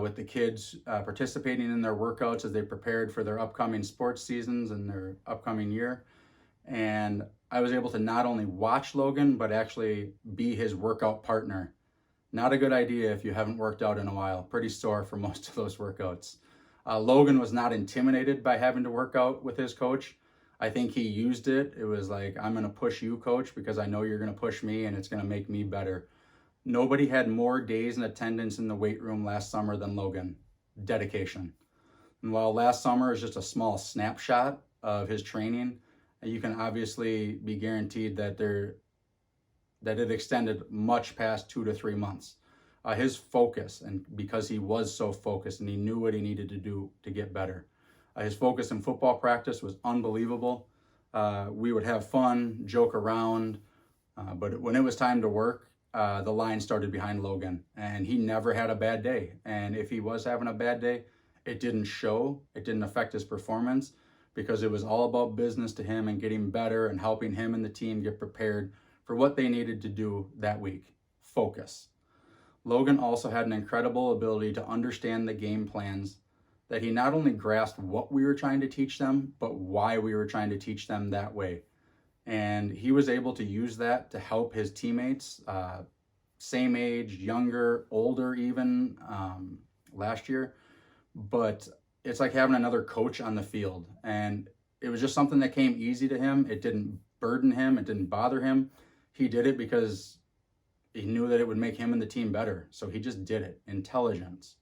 with the kids participating in their workouts as they prepared for their upcoming sports seasons and their upcoming year. And I was able to not only watch Logan, but actually be his workout partner. Not a good idea if you haven't worked out in a while. Pretty sore for most of those workouts. Logan was not intimidated by having to work out with his coach. I think he used it. It was like, I'm going to push you, coach, because I know you're going to push me and it's going to make me better. Nobody had more days in attendance in the weight room last summer than Logan. Dedication. And while last summer is just a small snapshot of his training, you can obviously be guaranteed that it extended much past 2 to 3 months. His focus, and because he was so focused and he knew what he needed to do to get better, his focus in football practice was unbelievable. We would have fun, joke around, but when it was time to work, the line started behind Logan, and he never had a bad day. And if he was having a bad day, it didn't show, it didn't affect his performance, because it was all about business to him and getting better and helping him and the team get prepared for what they needed to do that week. Focus. Logan also had an incredible ability to understand the game plans, that he not only grasped what we were trying to teach them, but why we were trying to teach them that way. And he was able to use that to help his teammates, same age, younger, older even, last year. But it's like having another coach on the field. And it was just something that came easy to him. It didn't burden him. It didn't bother him. He did it because he knew that it would make him and the team better. So he just did it. Intelligence.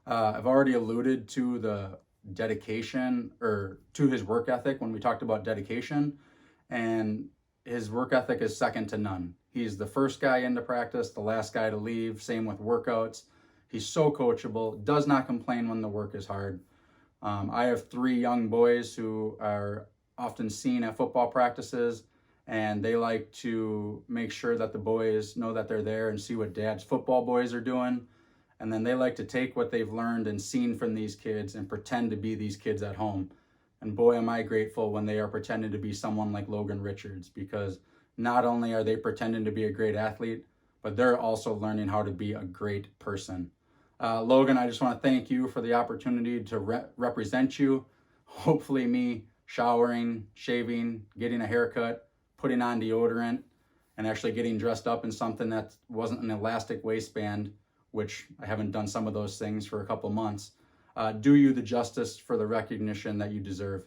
I've already alluded to the dedication, or to his work ethic when we talked about dedication. And his work ethic is second to none. He's the first guy into practice, the last guy to leave. Same with workouts. He's so coachable, does not complain when the work is hard. I have 3 young boys who are often seen at football practices, and they like to make sure that the boys know that they're there and see what dad's football boys are doing. And then they like to take what they've learned and seen from these kids and pretend to be these kids at home. And boy, am I grateful when they are pretending to be someone like Logan Richards, because not only are they pretending to be a great athlete, but they're also learning how to be a great person. Logan, I just want to thank you for the opportunity to represent you. Hopefully me showering, shaving, getting a haircut, putting on deodorant, and actually getting dressed up in something that wasn't an elastic waistband, which I haven't done some of those things for a couple months, do you the justice for the recognition that you deserve.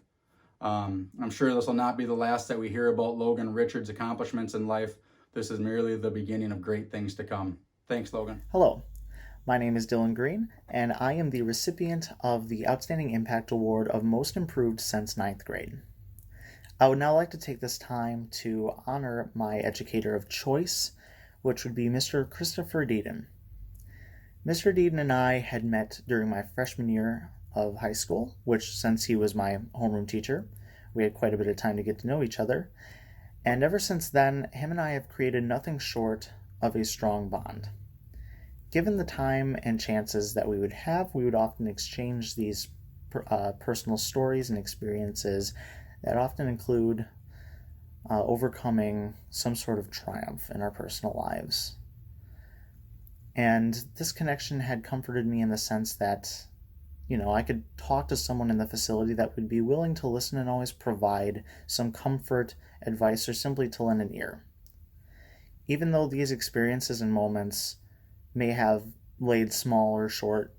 I'm sure this will not be the last that we hear about Logan Richards' accomplishments in life. This is merely the beginning of great things to come. Thanks, Logan. Hello. My name is Dylan Green, and I am the recipient of the Outstanding Impact Award of Most Improved since 9th grade. I would now like to take this time to honor my educator of choice, which would be Mr. Christopher Deedon. Mr. Deedon and I had met during my freshman year of high school, which, since he was my homeroom teacher, we had quite a bit of time to get to know each other. And ever since then, him and I have created nothing short of a strong bond. Given the time and chances that we would often exchange these personal stories and experiences that often include overcoming some sort of triumph in our personal lives. And this connection had comforted me in the sense that, I could talk to someone in the facility that would be willing to listen and always provide some comfort, advice, or simply to lend an ear. Even though these experiences and moments may have laid small or short,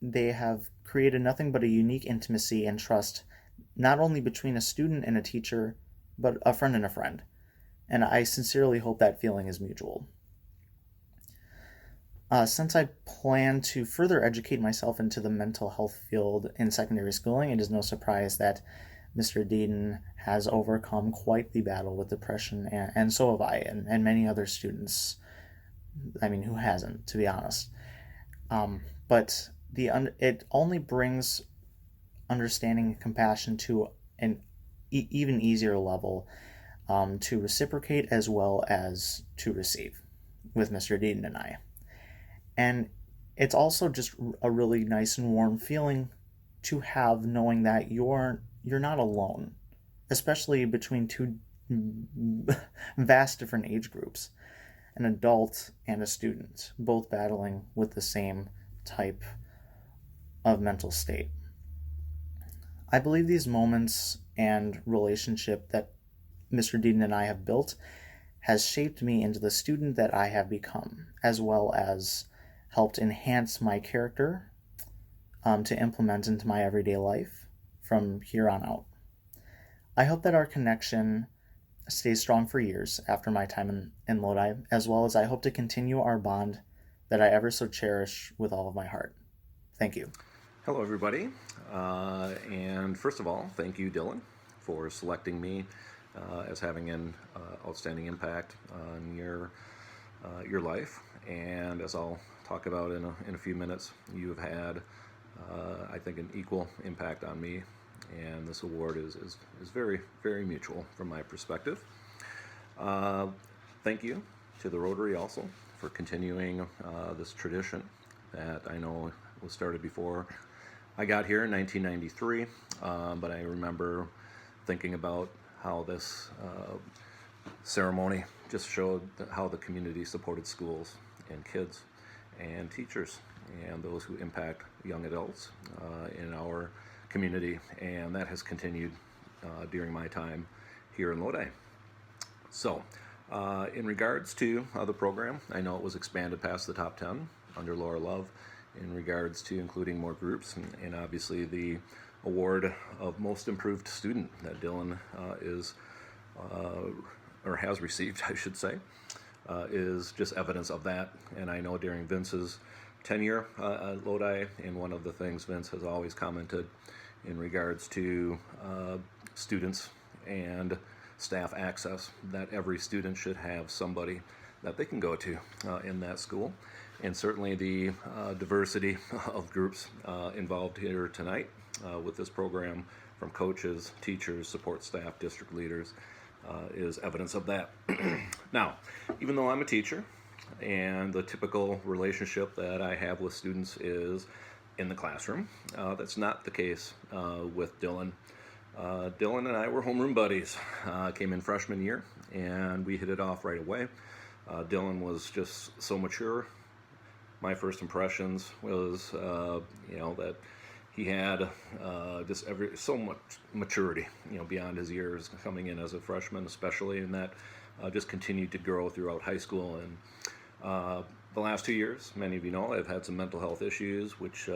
they have created nothing but a unique intimacy and trust, not only between a student and a teacher, but a friend and a friend. And I sincerely hope that feeling is mutual. Since I plan to further educate myself into the mental health field in secondary schooling, it is no surprise that Mr. Deedon has overcome quite the battle with depression, and so have I, and many other students. I mean, who hasn't, to be honest? But it only brings understanding and compassion to an even easier level to reciprocate as well as to receive with Mr. Deedon and I. And it's also just a really nice and warm feeling to have, knowing that you're not alone, especially between two vast different age groups, an adult and a student, both battling with the same type of mental state. I believe these moments and relationship that Mr. Deedon and I have built has shaped me into the student that I have become, as well as helped enhance my character to implement into my everyday life from here on out. I hope that our connection stays strong for years after my time in Lodi, as well as I hope to continue our bond that I ever so cherish with all of my heart. Thank you. Hello, everybody. And first of all, thank you, Dylan, for selecting me as having an outstanding impact on your life. And as I'll talk about in a few minutes, you have had, I think, an equal impact on me. And this award is very, very mutual from my perspective. Thank you to the Rotary also for continuing this tradition that I know was started before I got here in 1993, but I remember thinking about how this ceremony just showed how the community supported schools and kids and teachers and those who impact young adults in our community, and that has continued during my time here in Lodi. So, in regards to the program, I know it was expanded past the top 10 under Laura Love in regards to including more groups, and obviously the award of Most Improved Student that Dylan is, or has received, I should say, is just evidence of that. And I know during Vince's tenure at Lodi, and one of the things Vince has always commented in regards to students and staff access, that every student should have somebody that they can go to in that school. And certainly the diversity of groups involved here tonight with this program, from coaches, teachers, support staff, district leaders, is evidence of that. Now, even though I'm a teacher, and the typical relationship that I have with students is in the classroom, that's not the case with Dylan. Dylan and I were homeroom buddies. Came in freshman year, and we hit it off right away. Dylan was just so mature. My first impressions was, that he had just so much maturity, beyond his years coming in as a freshman, especially, and that just continued to grow throughout high school. And the last 2 years, many of you know, I've had some mental health issues, which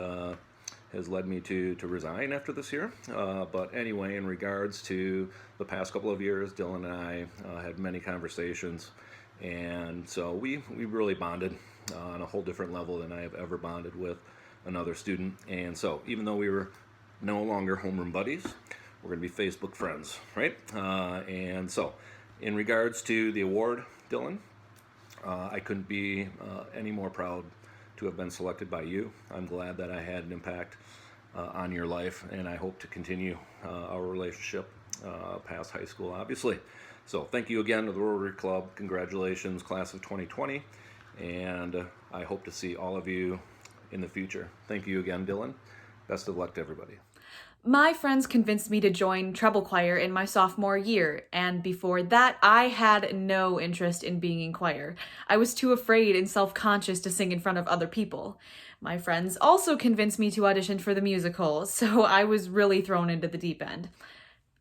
has led me to resign after this year. But anyway, in regards to the past couple of years, Dylan and I had many conversations, and so we really bonded on a whole different level than I have ever bonded with another student. And so even though we were no longer homeroom buddies, we're going to be Facebook friends, right? And so in regards to the award, Dylan, I couldn't be any more proud to have been selected by you. I'm glad that I had an impact on your life, and I hope to continue our relationship past high school, obviously. So thank you again to the Rotary Club. Congratulations, class of 2020. And I hope to see all of you in the future. Thank you again, Dylan. Best of luck to everybody. My friends convinced me to join treble choir in my sophomore year, and before that, I had no interest in being in choir. I was too afraid and self-conscious to sing in front of other people. My friends also convinced me to audition for the musical, so I was really thrown into the deep end.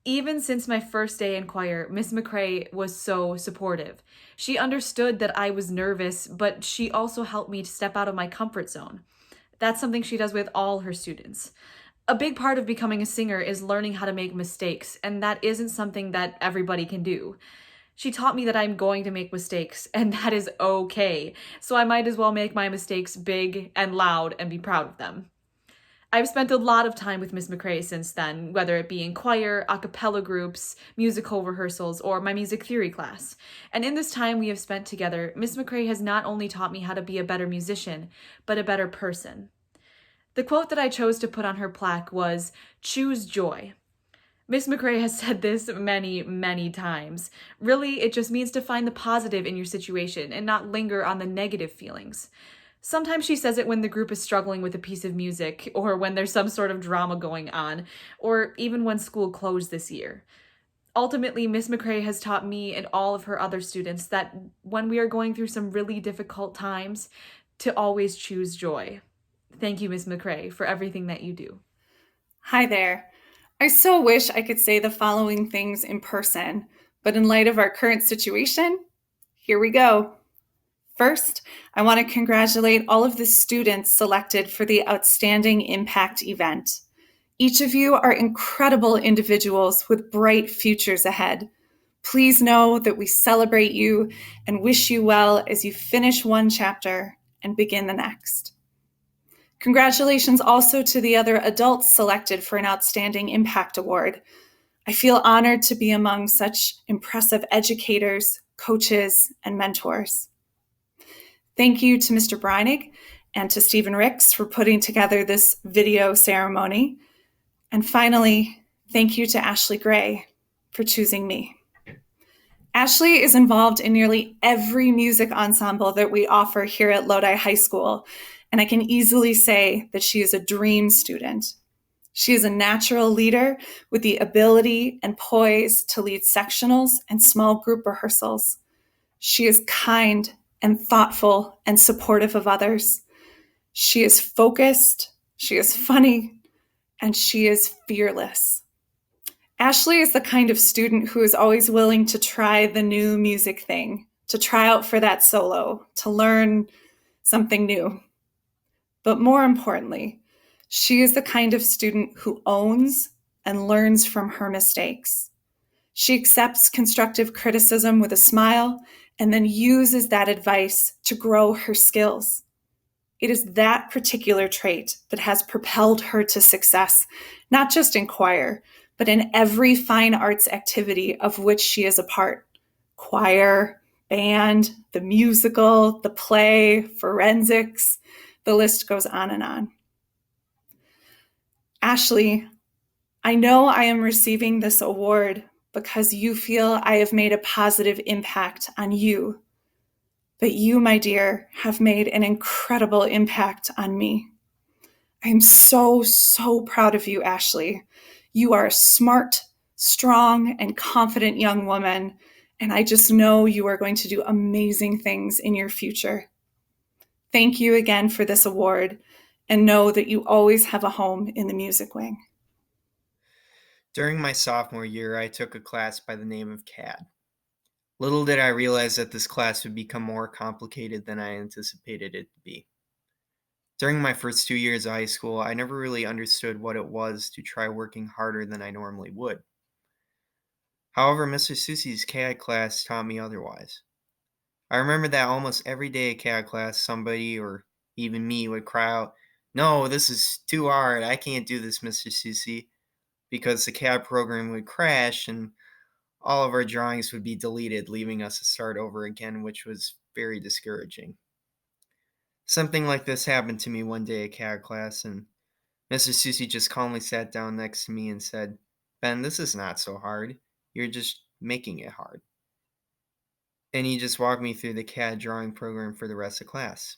Even since my first day in choir, Miss MacRae was so supportive. She understood that I was nervous, but she also helped me to step out of my comfort zone. That's something she does with all her students. A big part of becoming a singer is learning how to make mistakes, and that isn't something that everybody can do. She taught me that I'm going to make mistakes, and that is okay, so I might as well make my mistakes big and loud and be proud of them. I've spent a lot of time with Miss MacRae since then, whether it be in choir, a cappella groups, musical rehearsals, or my music theory class. And in this time we have spent together, Miss MacRae has not only taught me how to be a better musician, but a better person. The quote that I chose to put on her plaque was, "Choose joy." Miss MacRae has said this many, many times. Really, it just means to find the positive in your situation and not linger on the negative feelings. Sometimes she says it when the group is struggling with a piece of music, or when there's some sort of drama going on, or even when school closed this year. Ultimately, Miss MacRae has taught me and all of her other students that when we are going through some really difficult times, to always choose joy. Thank you, Miss MacRae, for everything that you do. Hi there. I so wish I could say the following things in person, but in light of our current situation, here we go. First, I want to congratulate all of the students selected for the Outstanding Impact event. Each of you are incredible individuals with bright futures ahead. Please know that we celebrate you and wish you well as you finish one chapter and begin the next. Congratulations also to the other adults selected for an Outstanding Impact Award. I feel honored to be among such impressive educators, coaches, and mentors. Thank you to Mr. Breinig and to Stephen Ricks for putting together this video ceremony. And finally, thank you to Ashley Gray for choosing me. Ashley is involved in nearly every music ensemble that we offer here at Lodi High School, and I can easily say that she is a dream student. She is a natural leader with the ability and poise to lead sectionals and small group rehearsals. She is kind and thoughtful and supportive of others. She is focused, she is funny, and she is fearless. Ashley is the kind of student who is always willing to try the new music thing, to try out for that solo, to learn something new. But more importantly, she is the kind of student who owns and learns from her mistakes. She accepts constructive criticism with a smile and then uses that advice to grow her skills. It is that particular trait that has propelled her to success, not just in choir, but in every fine arts activity of which she is a part. Choir, band, the musical, the play, forensics, the list goes on and on. Ashley, I know I am receiving this award because you feel I have made a positive impact on you. But you, my dear, have made an incredible impact on me. I am so, so proud of you, Ashley. You are a smart, strong, and confident young woman, and I just know you are going to do amazing things in your future. Thank you again for this award, and know that you always have a home in the music wing. During my sophomore year, I took a class by the name of CAD. Little did I realize that this class would become more complicated than I anticipated it to be. During my first 2 years of high school, I never really understood what it was to try working harder than I normally would. However, Mr. Sousie's CAD class taught me otherwise. I remember that almost every day at CAD class, somebody or even me would cry out, "No, this is too hard. I can't do this, Mr. Soucie," because the CAD program would crash and all of our drawings would be deleted, leaving us to start over again, which was very discouraging. Something like this happened to me one day at CAD class, and Mr. Soucie just calmly sat down next to me and said, "Ben, this is not so hard. You're just making it hard." and he just walked me through the CAD drawing program for the rest of class.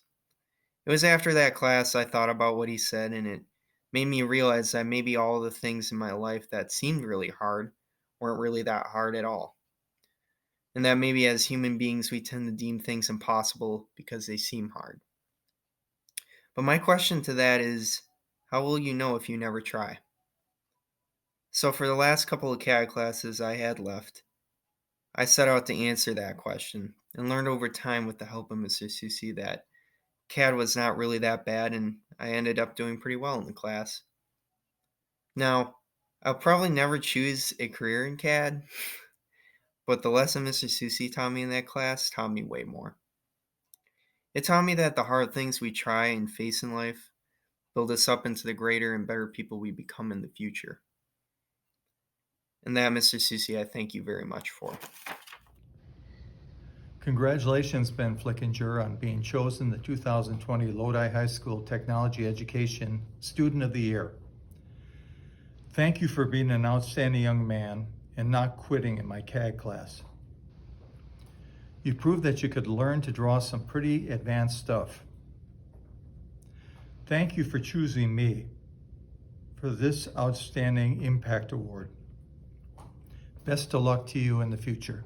It was after that class I thought about what he said, and it made me realize that maybe all the things in my life that seemed really hard weren't really that hard at all. And that maybe as human beings we tend to deem things impossible because they seem hard. But my question to that is, how will you know if you never try? So for the last couple of CAD classes I had left, I set out to answer that question and learned over time with the help of Mr. Soucie that CAD was not really that bad, and I ended up doing pretty well in the class. Now, I'll probably never choose a career in CAD, but the lesson Mr. Soucie taught me in that class taught me way more. It taught me that the hard things we try and face in life build us up into the greater and better people we become in the future. And that, Mr. Soucie, I thank you very much for. Congratulations, Ben Flickinger, on being chosen the 2020 Lodi High School Technology Education Student of the Year. Thank you for being an outstanding young man and not quitting in my CAD class. You proved that you could learn to draw some pretty advanced stuff. Thank you for choosing me for this Outstanding Impact Award. Best of luck to you in the future.